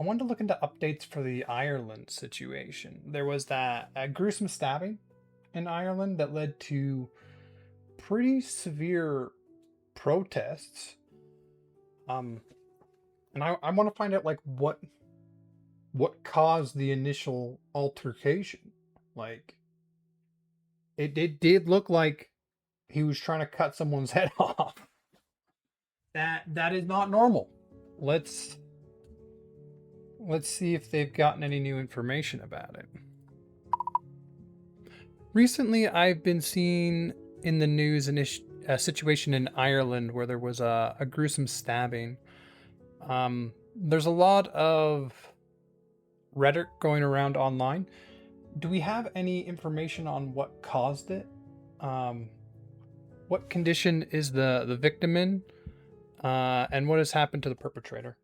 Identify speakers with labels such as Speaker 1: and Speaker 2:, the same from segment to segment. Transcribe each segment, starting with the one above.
Speaker 1: I wanted to look into updates for the Ireland situation. There was that gruesome stabbing in Ireland that led to pretty severe protests. Um, and I want to find out like what caused the initial altercation. Like it did look like he was trying to cut someone's head off. That is not normal. Let's let's see if they've gotten any new information about it. Recently, I've been seeing in the news a situation in Ireland where there was a gruesome stabbing. There's a lot of rhetoric going around online. Do we have any information on what caused it? Um, what condition is the victim in? And what has happened to the perpetrator?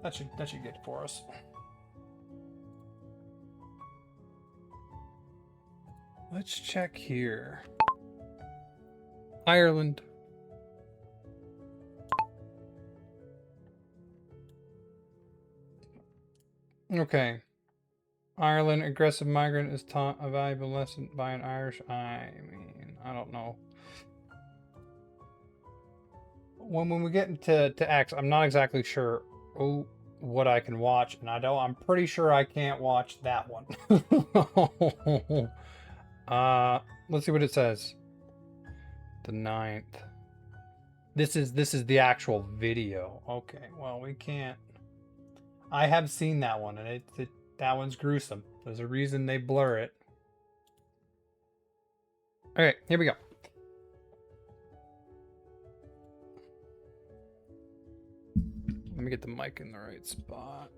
Speaker 1: That should get it for us. Let's check here. Ireland. Okay. Ireland, aggressive migrant is taught a valuable lesson by an Irish. I mean, I don't know. When we get into X, I'm not exactly sure what I can watch, and I'm pretty sure I can't watch that one. Let's see what it says. The 9th. This is the actual video. Okay, well we can't. I have seen that one, and that one's gruesome. There's a reason they blur it. All right, here we go. Let me get the mic in the right spot.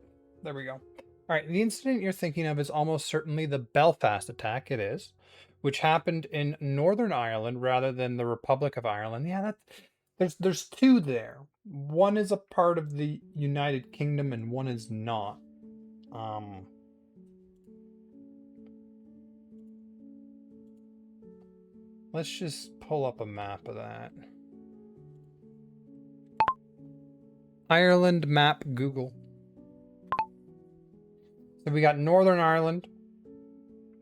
Speaker 1: There we go. All right, the incident you're thinking of is almost certainly the Belfast attack. It is, which happened in Northern Ireland rather than the Republic of Ireland. Yeah, there's two there. One is a part of the United Kingdom and one is not. Let's just pull up a map of that. Ireland map Google. So we got Northern Ireland,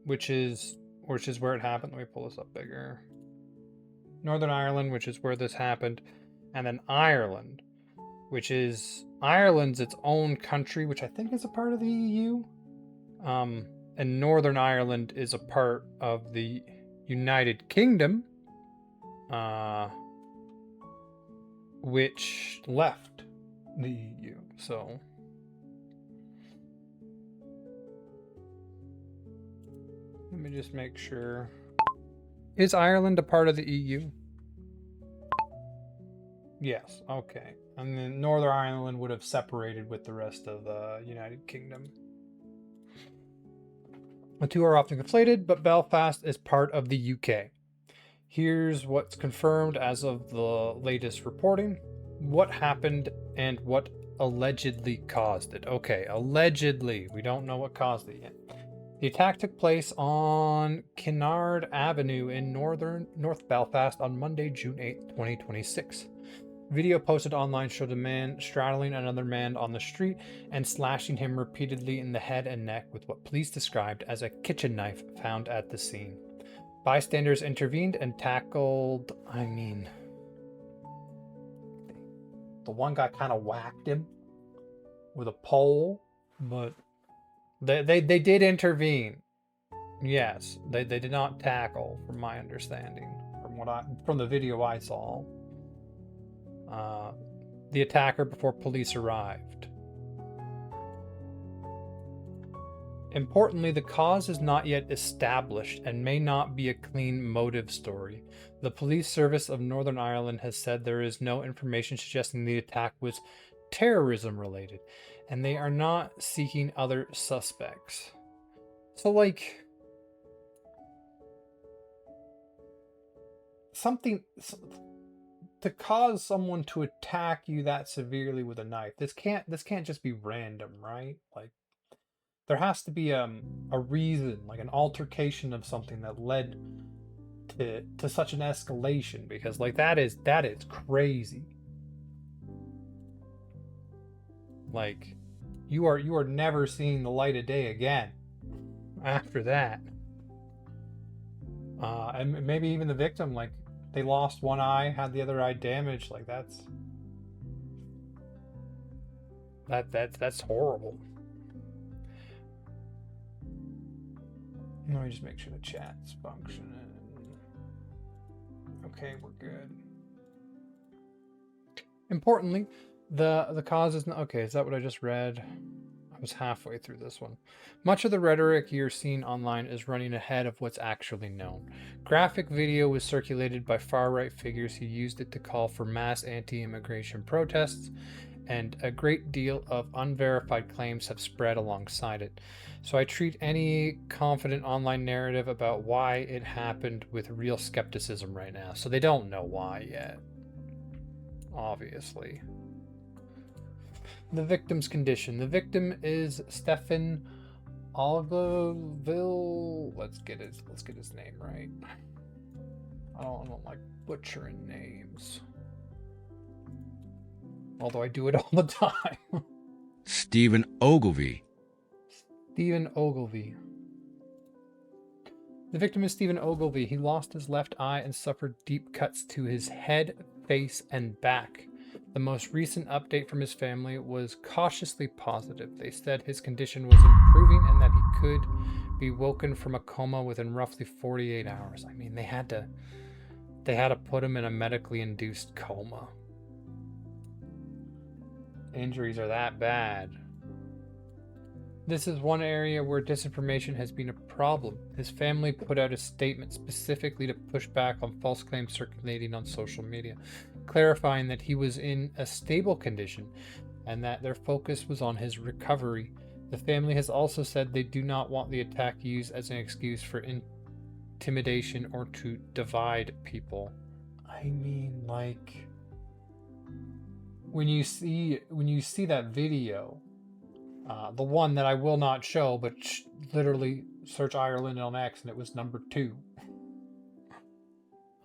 Speaker 1: which is where it happened. Let me pull this up bigger. Northern Ireland, which is where this happened, and then Ireland, which is Ireland's its own country, which I think is a part of the EU. And Northern Ireland is a part of the United Kingdom, which left the EU. So let me just make sure. Is Ireland a part of the EU? Yes, okay. And then Northern Ireland would have separated with the rest of the United Kingdom. The two are often conflated, but Belfast is part of the UK. Here's what's confirmed as of the latest reporting. What happened and what allegedly caused it. Okay, allegedly. We don't know what caused it yet. The attack took place on Kinnaird Avenue in North Belfast on Monday, June 8, 2026. Video posted online showed a man straddling another man on the street and slashing him repeatedly in the head and neck with what police described as a kitchen knife found at the scene. Bystanders intervened and tackled. I mean, the one guy kind of whacked him with a pole, but they did intervene. Yes, they did not tackle, from my understanding, from the video I saw. The attacker before police arrived. Importantly, the cause is not yet established and may not be a clean motive story. The police service of Northern Ireland has said there is no information suggesting the attack was terrorism related, and they are not seeking other suspects. So, like, something to cause someone to attack you that severely with a knife. This can't just be random, right? Like, there has to be a reason, like an altercation of something that led to such an escalation, because like that is crazy. Like, you are never seeing the light of day again after that. And maybe even the victim, like, they lost one eye, had the other eye damaged. Like, that's horrible. Let me just make sure the chat's functioning. Okay, we're good. Importantly, the cause is not okay. Is that what I just read? I was halfway through this one. Much of the rhetoric you're seeing online is running ahead of what's actually known. Graphic video was circulated by far-right figures who used it to call for mass anti-immigration protests, and a great deal of unverified claims have spread alongside it. So I treat any confident online narrative about why it happened with real skepticism right now. So they don't know why yet, obviously. The victim's condition. The victim is Stefan Algoville. Let's get his name right. I don't like butchering names. Although I do it all the time.
Speaker 2: Stephen Ogilvy.
Speaker 1: Stephen Ogilvy. The victim is Stephen Ogilvy. He lost his left eye and suffered deep cuts to his head, face, and back. The most recent update from his family was cautiously positive. They said his condition was improving and that he could be woken from a coma within roughly 48 hours. I mean, they had to put him in a medically induced coma. Injuries are that bad. This is one area where disinformation has been a problem. His family put out a statement specifically to push back on false claims circulating on social media, clarifying that he was in a stable condition and that their focus was on his recovery. The family has also said they do not want the attack used as an excuse for intimidation or to divide people. I mean, like, when you see that video, the one that I will not show, but literally search Ireland on X and it was number 2.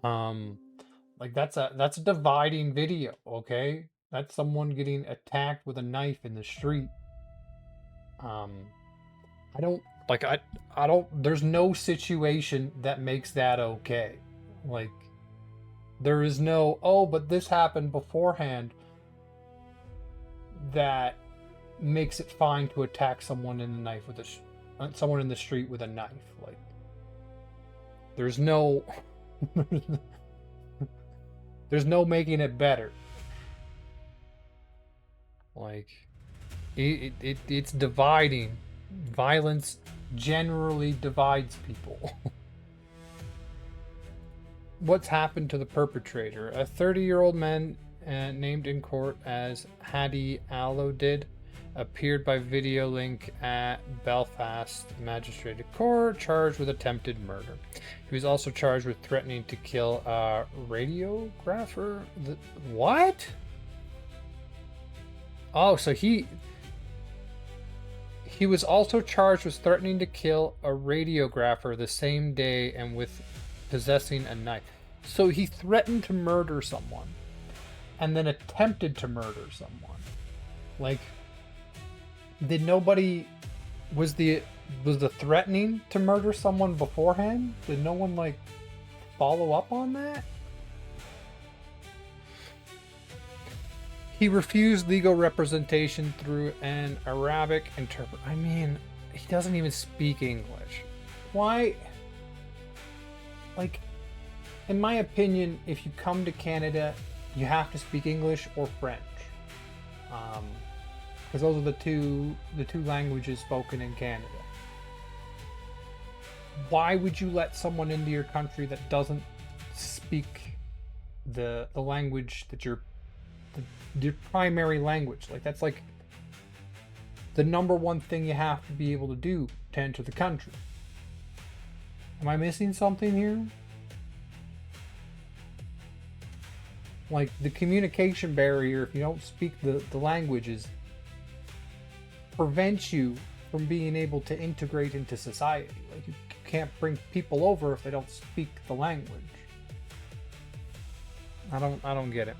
Speaker 1: Like that's a dividing video, okay? That's someone getting attacked with a knife in the street. I don't there's no situation that makes that okay. Like, there is no, oh, but this happened beforehand, that makes it fine to attack someone in the knife with someone in the street with a knife. Like, there's no there's no making it better. Like, it's dividing. Violence generally divides people. What's happened to the perpetrator? A 30-year-old man named in court as Hadi Alodid appeared by video link at Belfast Magistrates Court, charged with attempted murder. He was also charged with threatening to kill a radiographer. What? Oh, so he was also charged with threatening to kill a radiographer the same day and with possessing a knife. So he threatened to murder someone and then attempted to murder someone. Like, did nobody, was the threatening to murder someone beforehand? Did no one, like, follow up on that? He refused legal representation through an Arabic interpreter. I mean, he doesn't even speak English. Why? Like, in my opinion, if you come to Canada, you have to speak English or French. Because those are the two languages spoken in Canada. Why would you let someone into your country that doesn't speak the language that your primary language? Like, that's like the number one thing you have to be able to do to enter the country. Am I missing something here? Like, the communication barrier, if you don't speak the languages, prevents you from being able to integrate into society. Like, you can't bring people over if they don't speak the language. I don't get it.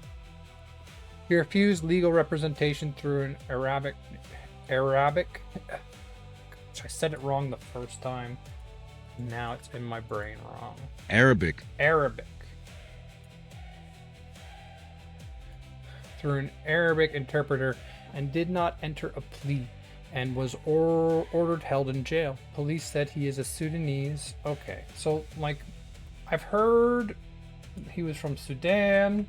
Speaker 1: He refused legal representation through an Arabic. I said it wrong the first time. Now it's in my brain wrong.
Speaker 2: Arabic.
Speaker 1: Through an Arabic interpreter, and did not enter a plea, and was ordered held in jail. Police said he is a Sudanese. Okay, so like, I've heard he was from Sudan.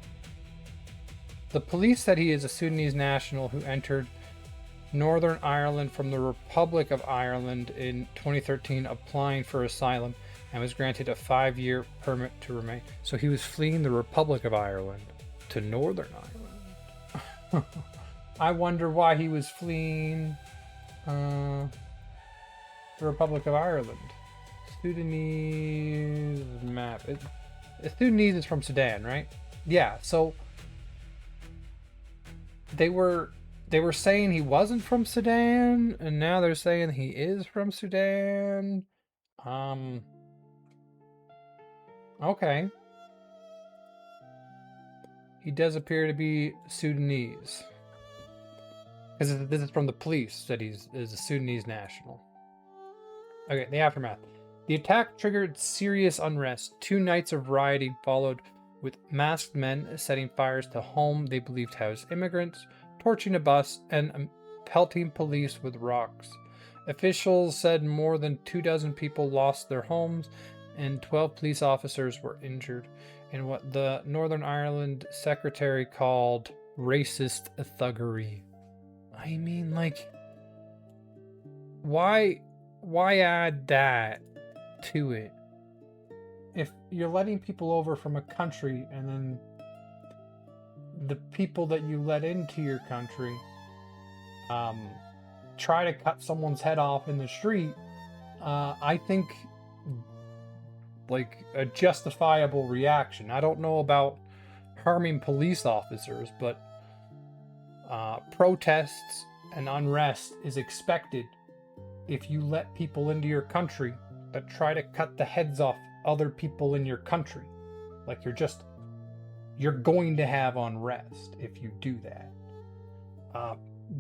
Speaker 1: The police said he is a Sudanese national who entered Northern Ireland from the Republic of Ireland in 2013, applying for asylum, and was granted a 5-year permit to remain. So he was fleeing the Republic of Ireland to Northern Ireland. I wonder why he was fleeing the Republic of Ireland. Sudanese map. Sudanese is from Sudan, right? Yeah, so they were saying he wasn't from Sudan, and now they're saying he is from Sudan. Okay. He does appear to be Sudanese. Because this is from the police, that is a Sudanese national. Okay, the aftermath. The attack triggered serious unrest. 2 nights of rioting followed, with masked men setting fires to home they believed housed immigrants, torching a bus, and pelting police with rocks. Officials said more than 24 people lost their homes, and 12 police officers were injured in what the Northern Ireland secretary called racist thuggery. I mean, like, why add that to it? If you're letting people over from a country, and then the people that you let into your country try to cut someone's head off in the street, I think, like, a justifiable reaction. I don't know about harming police officers, but protests and unrest is expected if you let people into your country that try to cut the heads off other people in your country. Like, you're going to have unrest if you do that.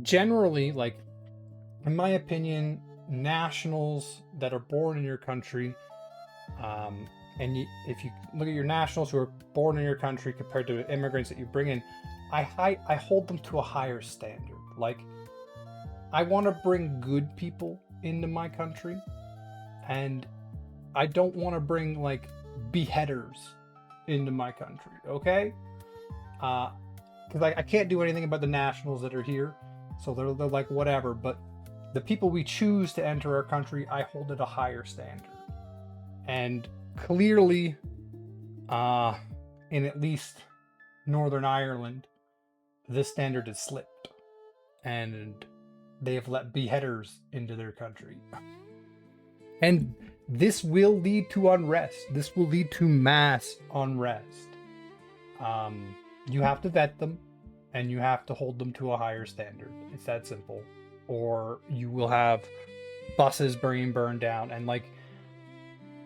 Speaker 1: Generally, like, in my opinion, nationals that are born in your country, if you look at your nationals who are born in your country compared to immigrants that you bring in, I hold them to a higher standard. Like, I want to bring good people into my country, and I don't want to bring, like, beheaders into my country, okay? Because I can't do anything about the nationals that are here, so they're like, whatever, but the people we choose to enter our country, I hold at a higher standard. And clearly, in at least Northern Ireland, this standard has slipped, and they have let beheaders into their country. And this will lead to unrest. This will lead to mass unrest. You have to vet them, and you have to hold them to a higher standard. It's that simple. Or you will have buses being burned down. And, like,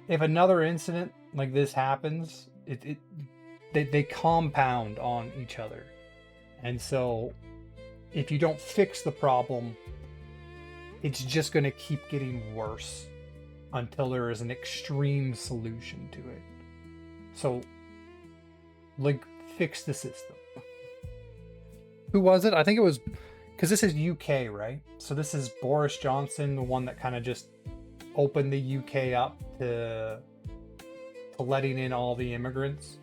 Speaker 1: if another incident like this happens, they compound on each other. And so, if you don't fix the problem, it's just going to keep getting worse until there is an extreme solution to it. So, like, fix the system. Who was it? I think it was, because this is UK, right? So this is Boris Johnson, the one that kind of just opened the UK up to letting in all the immigrants.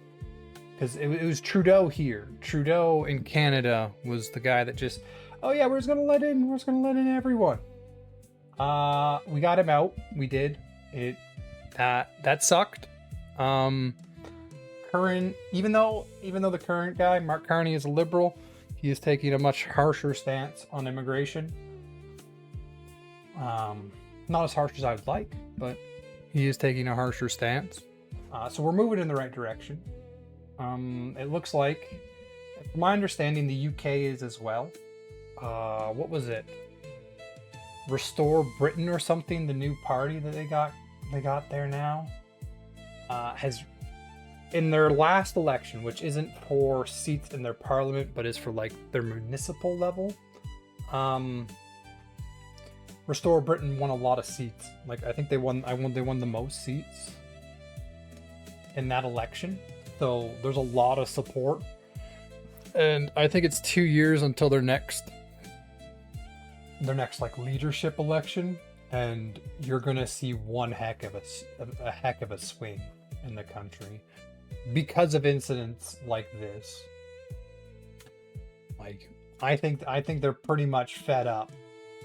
Speaker 1: Because it was Trudeau here. Trudeau in Canada was the guy that just, oh yeah, we're just gonna let in everyone. We got him out. We did. That sucked. Even though the current guy, Mark Carney, is a liberal, he is taking a much harsher stance on immigration. Not as harsh as I would like, but he is taking a harsher stance. So we're moving in the right direction. It looks like, from my understanding, the UK is as well. What was it? Restore Britain or something, the new party that they got there now, has in their last election, which isn't for seats in their parliament, but is for like their municipal level, Restore Britain won a lot of seats. Like I think they won the most seats in that election. So there's a lot of support. And I think it's 2 years until their next like leadership election, and you're gonna see one heck of a swing in the country because of incidents like this. Like I think they're pretty much fed up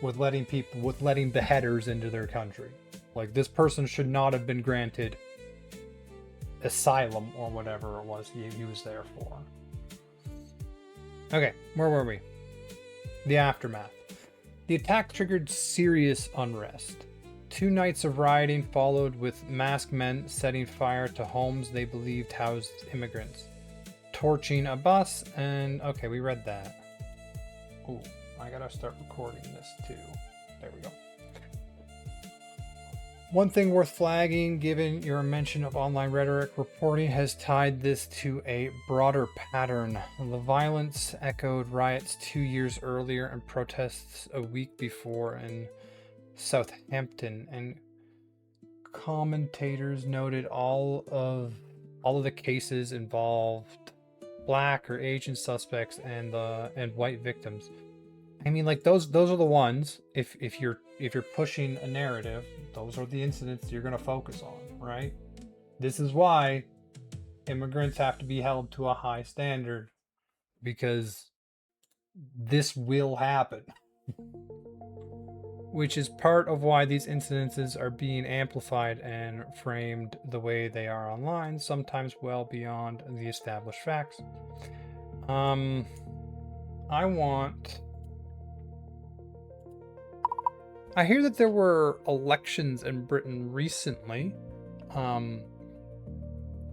Speaker 1: with letting beheaders into their country. Like this person should not have been granted asylum or whatever it was he was there for. Okay, where were we? The aftermath. The attack triggered serious unrest. 2 nights of rioting followed, with masked men setting fire to homes they believed housed immigrants, torching a bus, and okay, we read that. Ooh, I gotta start recording this too. There we go. One thing worth flagging, given your mention of online rhetoric, reporting has tied this to a broader pattern. The violence echoed riots 2 years earlier and protests a week before in Southampton, and commentators noted all of the cases involved Black or Asian suspects and white victims. I mean, like those are the ones. If you're pushing a narrative, those are the incidents you're going to focus on, right? This is why immigrants have to be held to a high standard, because this will happen. Which is part of why these incidences are being amplified and framed the way they are online, sometimes well beyond the established facts. I hear that there were elections in Britain recently.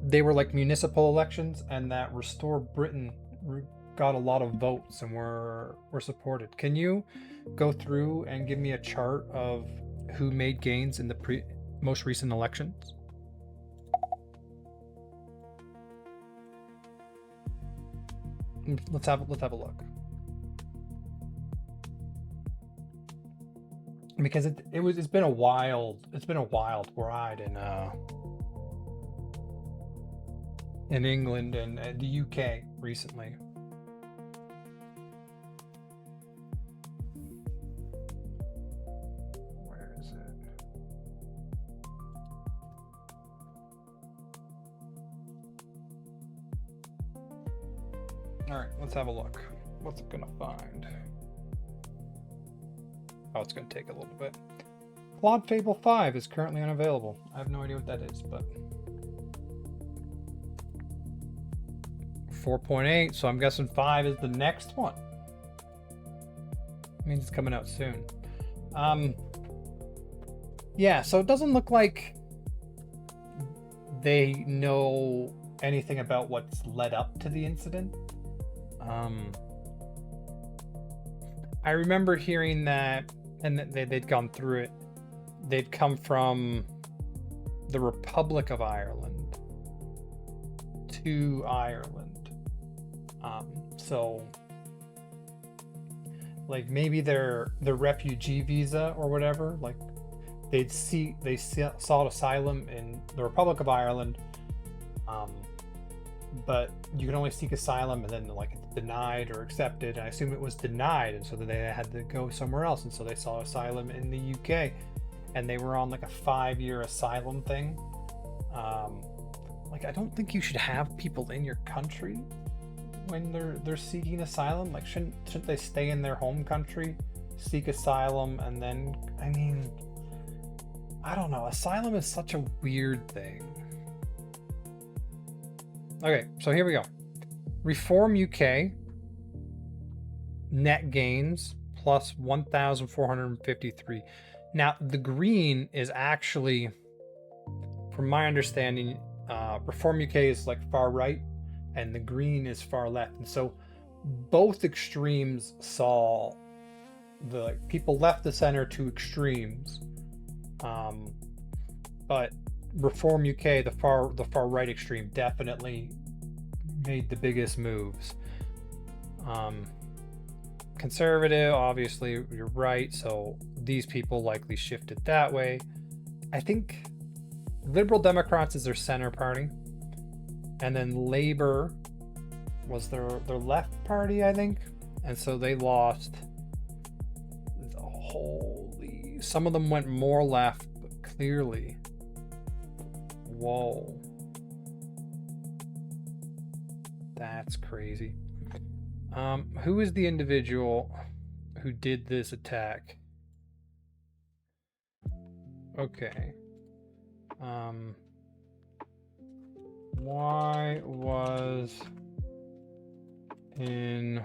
Speaker 1: They were like municipal elections, and that Restore Britain got a lot of votes and were supported. Can you go through and give me a chart of who made gains in the most recent elections? Let's have a look. Because it's been a wild ride in England and the UK recently. Where is it? All right, let's have a look. What's it gonna find? Oh, it's going to take a little bit. Claude Fable 5 is currently unavailable. I have no idea what that is, but 4.8, so I'm guessing 5 is the next one. It means it's coming out soon. Yeah, so it doesn't look like they know anything about what's led up to the incident. I remember hearing that, and they'd gone through it. They'd come from the Republic of Ireland to Ireland. So like maybe their refugee visa or whatever, like they sought asylum in the Republic of Ireland, but you can only seek asylum and then like it's denied or accepted. And I assume it was denied, and so then they had to go somewhere else, and so they sought asylum in the UK, and they were on like a 5-year asylum thing. Like I don't think you should have people in your country when they're seeking asylum. Like shouldn't they stay in their home country, seek asylum, and then, I mean, I don't know, asylum is such a weird thing. Okay, so here we go. Reform UK net gains plus 1,453. Now the green is actually, from my understanding, Reform UK is like far right and the green is far left, and so both extremes saw the, like, people left the center to extremes, but Reform UK, the far right extreme, definitely made the biggest moves. Conservative, obviously, you're right. So these people likely shifted that way. I think Liberal Democrats is their center party, and then Labour was their left party, I think, and so they lost. Holy, some of them went more left, but clearly. Whoa. That's crazy. Who is the individual who did this attack? Okay. Why was in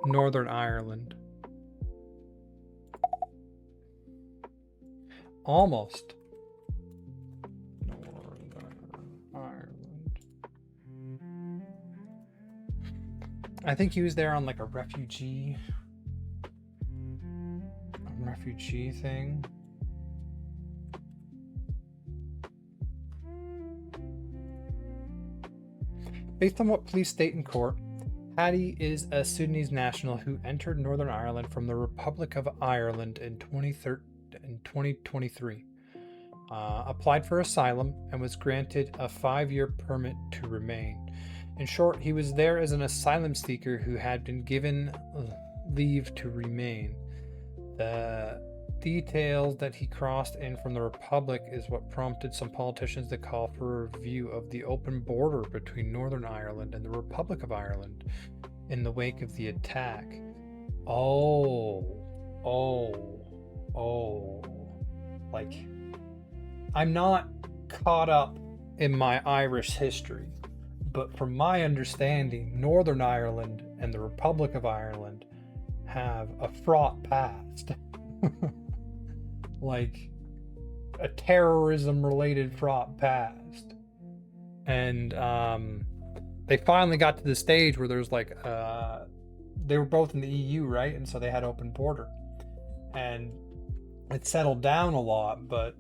Speaker 1: Northern Ireland? Almost. I think he was there on like a refugee thing. Based on what police state in court, Paddy is a Sudanese national who entered Northern Ireland from the Republic of Ireland in 2023. Applied for asylum and was granted a 5-year permit to remain. In short, he was there as an asylum seeker who had been given leave to remain. The details that he crossed in from the Republic is what prompted some politicians to call for a review of the open border between Northern Ireland and the Republic of Ireland in the wake of the attack. Like, I'm not caught up in my Irish history, but from my understanding, Northern Ireland and the Republic of Ireland have a fraught past. Like a terrorism-related fraught past. And they finally got to the stage where there's like, they were both in the EU, right? And so they had open border. And it settled down a lot, but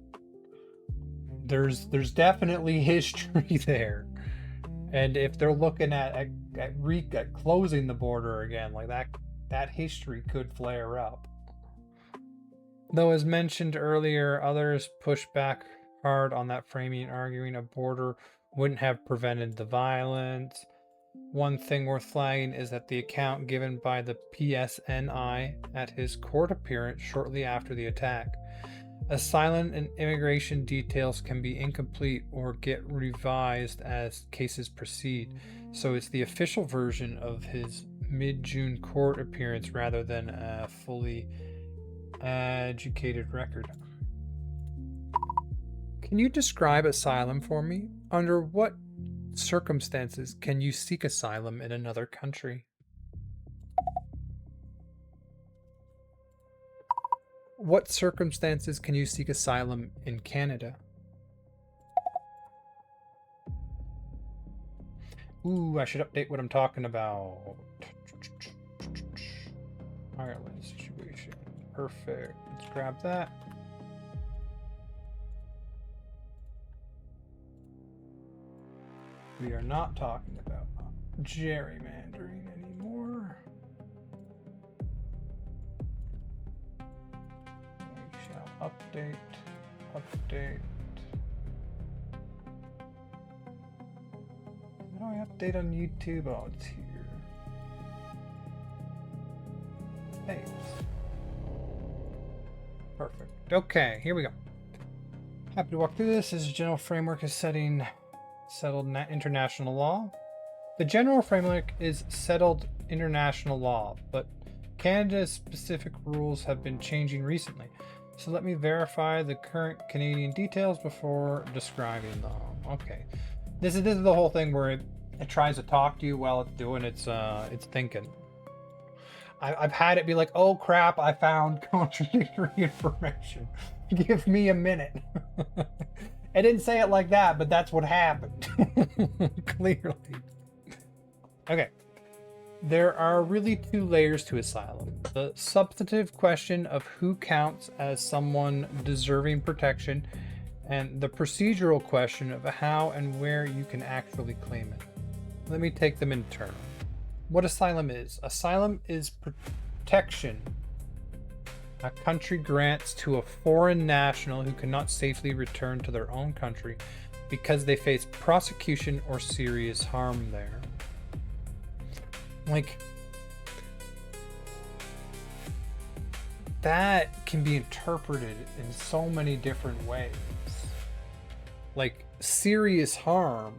Speaker 1: there's definitely history there. And if they're looking at closing the border again, like that history could flare up. Though, as mentioned earlier, others pushed back hard on that framing, arguing a border wouldn't have prevented the violence. One thing worth flagging is that the account given by the PSNI at his court appearance shortly after the attack. Asylum and immigration details can be incomplete or get revised as cases proceed, so it's the official version of his mid-June court appearance rather than a fully educated record. Can you describe asylum for me? Under what circumstances can you seek asylum in another country? What circumstances can you seek asylum in Canada? Ooh, I should update what I'm talking about. Ireland situation. Perfect. Let's grab that. We are not talking about gerrymandering anymore. We shall update. How do I update on YouTube? Oh, it's here. Thanks. Perfect. Okay, here we go. Happy to walk through this. This general framework is settled international law. The general framework is settled international law, but Canada's specific rules have been changing recently. So let me verify the current Canadian details before describing them. Okay. This is the whole thing where it tries to talk to you while it's doing its thinking. I've had it be like, oh crap, I found contradictory information. Give me a minute. I didn't say it like that, but that's what happened. Clearly. Okay. There are really two layers to asylum. The substantive question of who counts as someone deserving protection, and the procedural question of how and where you can actually claim it. Let me take them in turn. What asylum is. Asylum is protection a country grants to a foreign national who cannot safely return to their own country because they face prosecution or serious harm there. Like, that can be interpreted in so many different ways. Like, serious harm.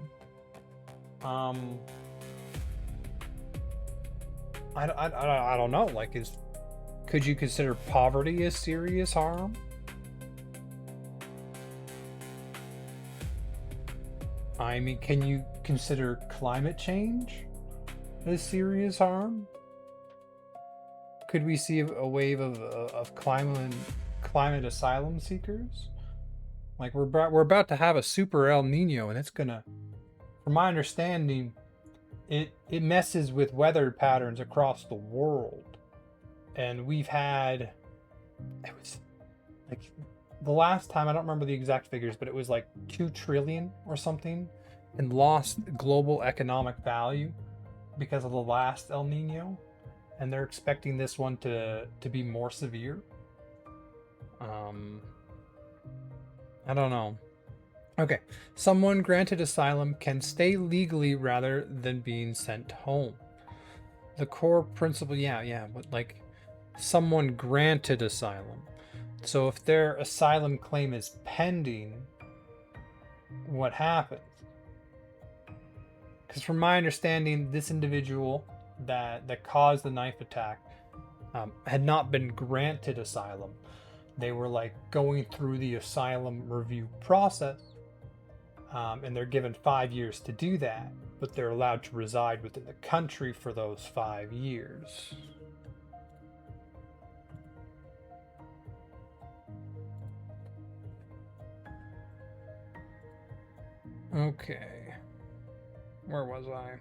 Speaker 1: I don't know. Like, could you consider poverty as serious harm? I mean, can you consider climate change as serious harm? Could we see a wave of climate asylum seekers? Like, we're about to have a super El Nino, and it's gonna, from my understanding, it messes with weather patterns across the world. And we've had, it was like the last time, I don't remember the exact figures, but it was like 2 trillion or something in lost global economic value because of the last El Nino. And they're expecting this one to be more severe. I don't know. Okay, someone granted asylum can stay legally rather than being sent home. The core principle, but like someone granted asylum. So if their asylum claim is pending, what happens? Because from my understanding, this individual that caused the knife attack had not been granted asylum. They were like going through the asylum review process, and they're given 5 years to do that, but they're allowed to reside within the country for those 5 years. Okay, where was I?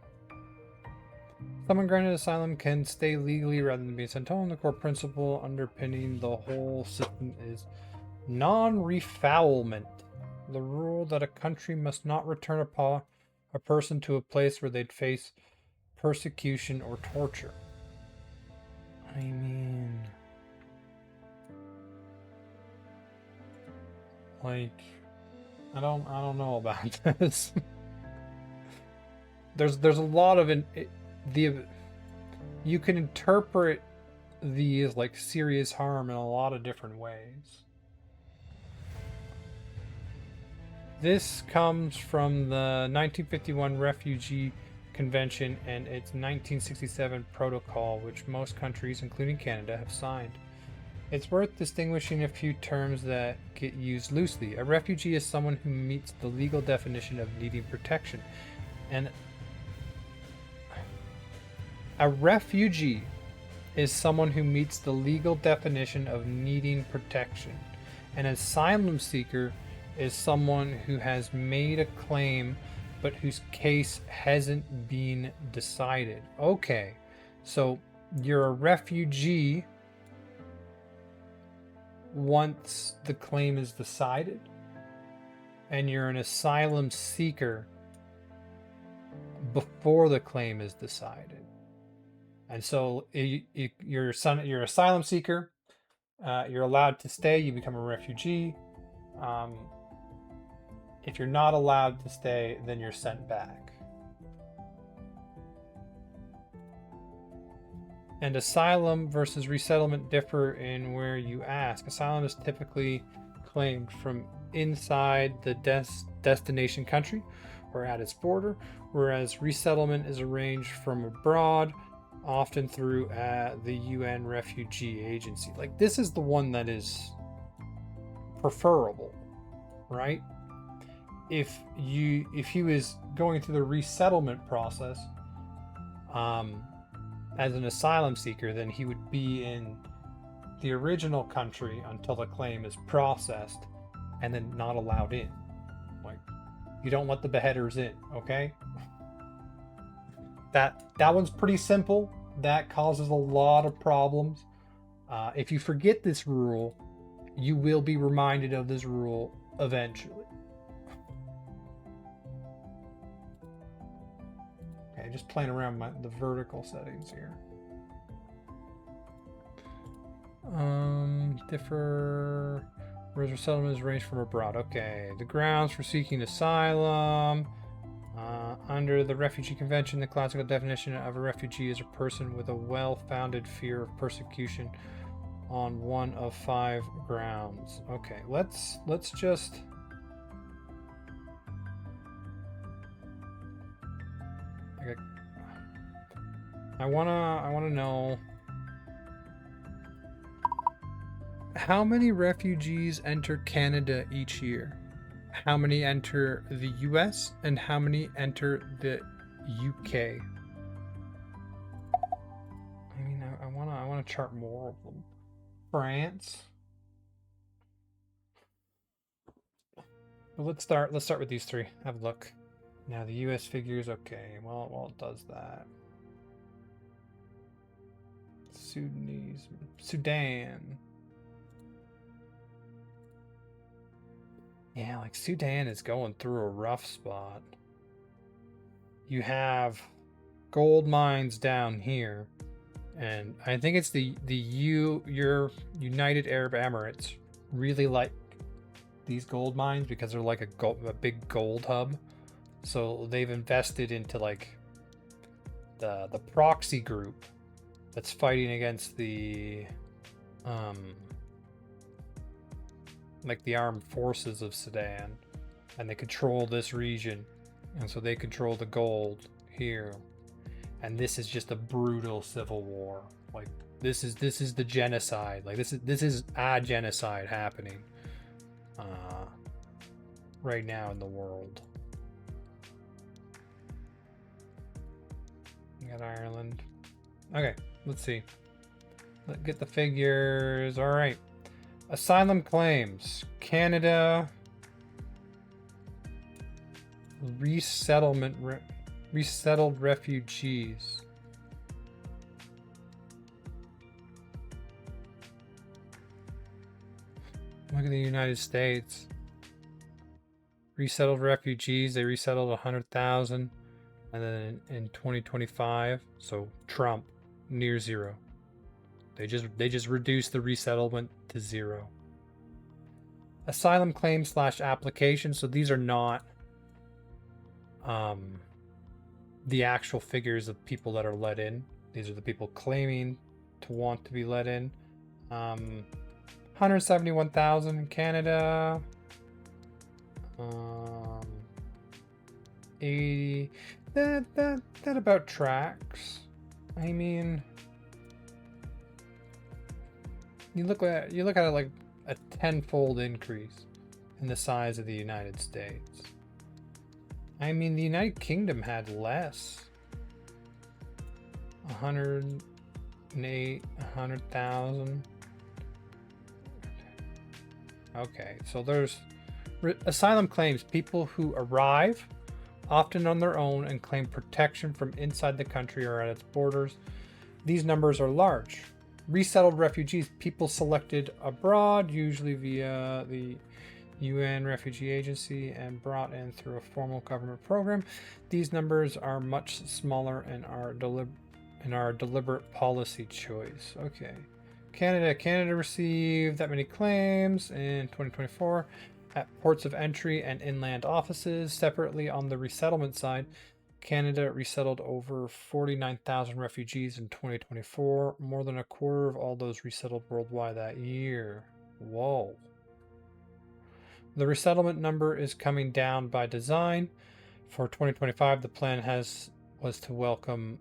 Speaker 1: Someone granted asylum can stay legally rather than being sent home. The core principle underpinning the whole system is non-refoulement. The rule that a country must not return a person to a place where they'd face persecution or torture. I mean, like, I don't know about this. There's a lot of you can interpret these like serious harm in a lot of different ways. This comes from the 1951 Refugee Convention and its 1967 protocol, which most countries, including Canada, have signed. It's worth distinguishing a few terms that get used loosely. A refugee is someone who meets the legal definition of needing protection, and a refugee is someone who meets the legal definition of needing protection. An asylum seeker is someone who has made a claim but whose case hasn't been decided. Okay, so you're a refugee once the claim is decided, and you're an asylum seeker before the claim is decided. And so you're an asylum seeker, you're allowed to stay, you become a refugee. If you're not allowed to stay, then you're sent back. And asylum versus resettlement differ in where you ask. Asylum is typically claimed from inside the destination country or at its border, whereas resettlement is arranged from abroad, often through the UN Refugee Agency. Like, this is the one that is preferable, right? If he was going through the resettlement process as an asylum seeker, then he would be in the original country until the claim is processed and then not allowed in. Like, you don't let the beheaders in, okay? That one's pretty simple. That causes a lot of problems. If you forget this rule, you will be reminded of this rule eventually. just playing around the vertical settings here. Differ. Resettlements range from abroad. Okay, the grounds for seeking asylum. Under the Refugee Convention, the classical definition of a refugee is a person with a well-founded fear of persecution on one of 5 grounds. Okay, let's just okay. I wanna know how many refugees enter Canada each year. How many enter the US and how many enter the UK? I mean, I wanna chart more of them. France. But let's start with these 3. Have a look. Now the US figures, okay. Well, it does that. Sudan. Yeah, like Sudan is going through a rough spot. You have gold mines down here, and I think it's your United Arab Emirates really like these gold mines because they're like a big gold hub. So they've invested into like the proxy group that's fighting against the like the armed forces of Sudan, and they control this region, and so they control the gold here, and this is just a brutal civil war. Like this is the genocide. Like this is a genocide happening right now in the world. You got Ireland. Okay, let's see. Let's get the figures. All right. Asylum claims. Canada. Resettled refugees. Look at the United States. Resettled refugees. They resettled 100,000. And then in 2025, so Trump, near 0. They just reduced the resettlement to 0. Asylum claims / application. So these are not the actual figures of people that are let in. These are the people claiming to want to be let in. 171,000 in Canada. 80. That about tracks. I mean, you look at it like a 10-fold increase in the size of the United States. I mean, the United Kingdom had less. 100,000. Okay, so there's asylum claims. People who arrive, often on their own, and claim protection from inside the country or at its borders. These numbers are large. Resettled refugees, people selected abroad, usually via the UN Refugee Agency and brought in through a formal government program. These numbers are much smaller and are deliberate policy choice. Okay. Canada received that many claims in 2024 at ports of entry and inland offices. Separately, on the resettlement side, Canada resettled over 49,000 refugees in 2024, more than a quarter of all those resettled worldwide that year. Whoa. The resettlement number is coming down by design. For 2025, the plan was to welcome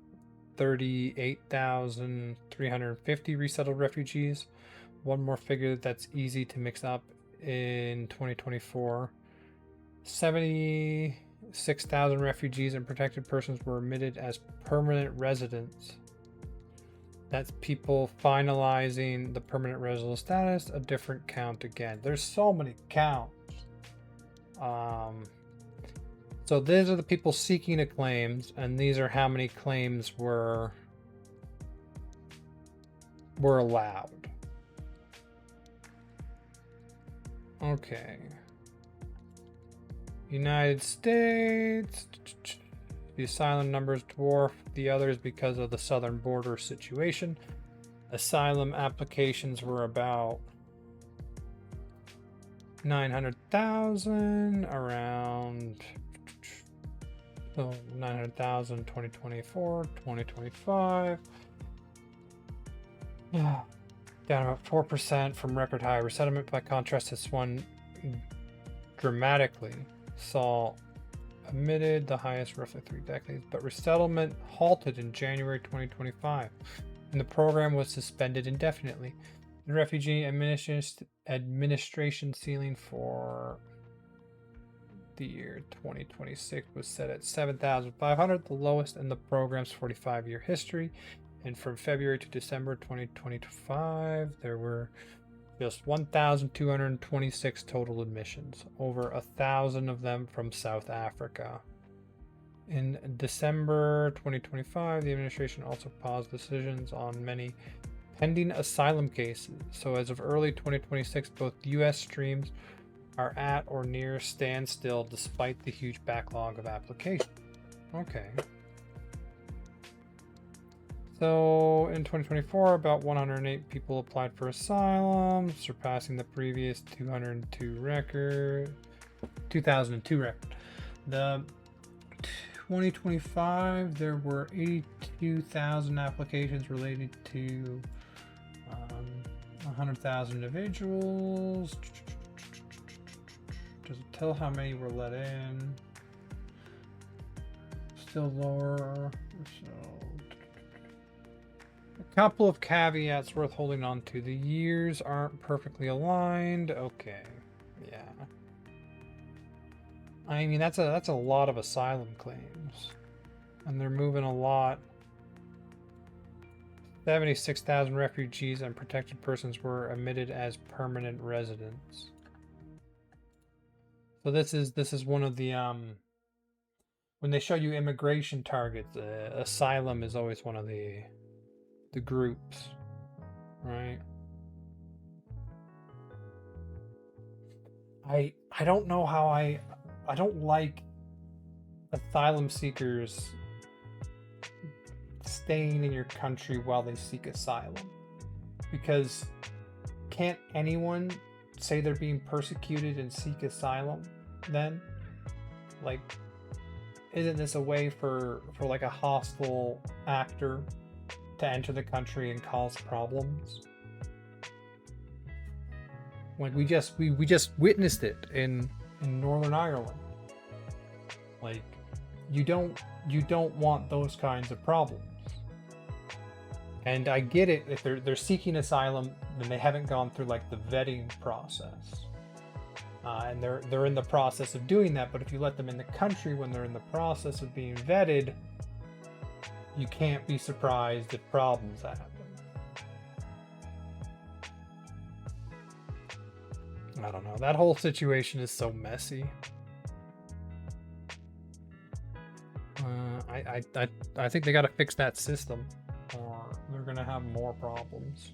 Speaker 1: 38,350 resettled refugees. One more figure that's easy to mix up in 2024. 76,000 refugees and protected persons were admitted as permanent residents. That's people finalizing the permanent resident status, a different count again. There's so many counts. So these are the people seeking a claims, and these are how many claims were allowed. Okay. United States. The asylum numbers dwarf the others because of the southern border situation. Asylum applications were about 900,000, around 900,000 2024, 2025. Yeah, down about 4% from record high. Resettlement, by contrast, has swung dramatically. Saw emitted the highest roughly 3 decades, but resettlement halted in January 2025, and the program was suspended indefinitely. The refugee administration ceiling for the year 2026 was set at 7,500, the lowest in the program's 45-year history. And from February to December 2025, there were just 1,226 total admissions, over 1,000 of them from South Africa. In December 2025, the administration also paused decisions on many pending asylum cases. So as of early 2026, both U.S. streams are at or near standstill despite the huge backlog of applications. Okay. So in 2024, about 108 people applied for asylum, surpassing the previous 2002 record. The 2025, there were 82,000 applications related to 100,000 individuals. Does it tell how many were let in? Still lower. So a couple of caveats worth holding on to. The years aren't perfectly aligned. Okay. Yeah. I mean, that's a lot of asylum claims. And they're moving a lot. 76,000 refugees and protected persons were admitted as permanent residents. So this is one of the when they show you immigration targets, asylum is always one of the groups, right? I don't know how I don't like asylum seekers staying in your country while they seek asylum, because can't anyone say they're being persecuted and seek asylum then? Like, isn't this a way for like a hostile actor to enter the country and cause problems? Like we just witnessed it in Northern Ireland. Like, you don't want those kinds of problems. And I get it, if they're seeking asylum, then they haven't gone through like the vetting process, and they're in the process of doing that. But if you let them in the country when they're in the process of being vetted, you can't be surprised if problems happen. I don't know. That whole situation is so messy. I think they got to fix that system, or they're gonna have more problems.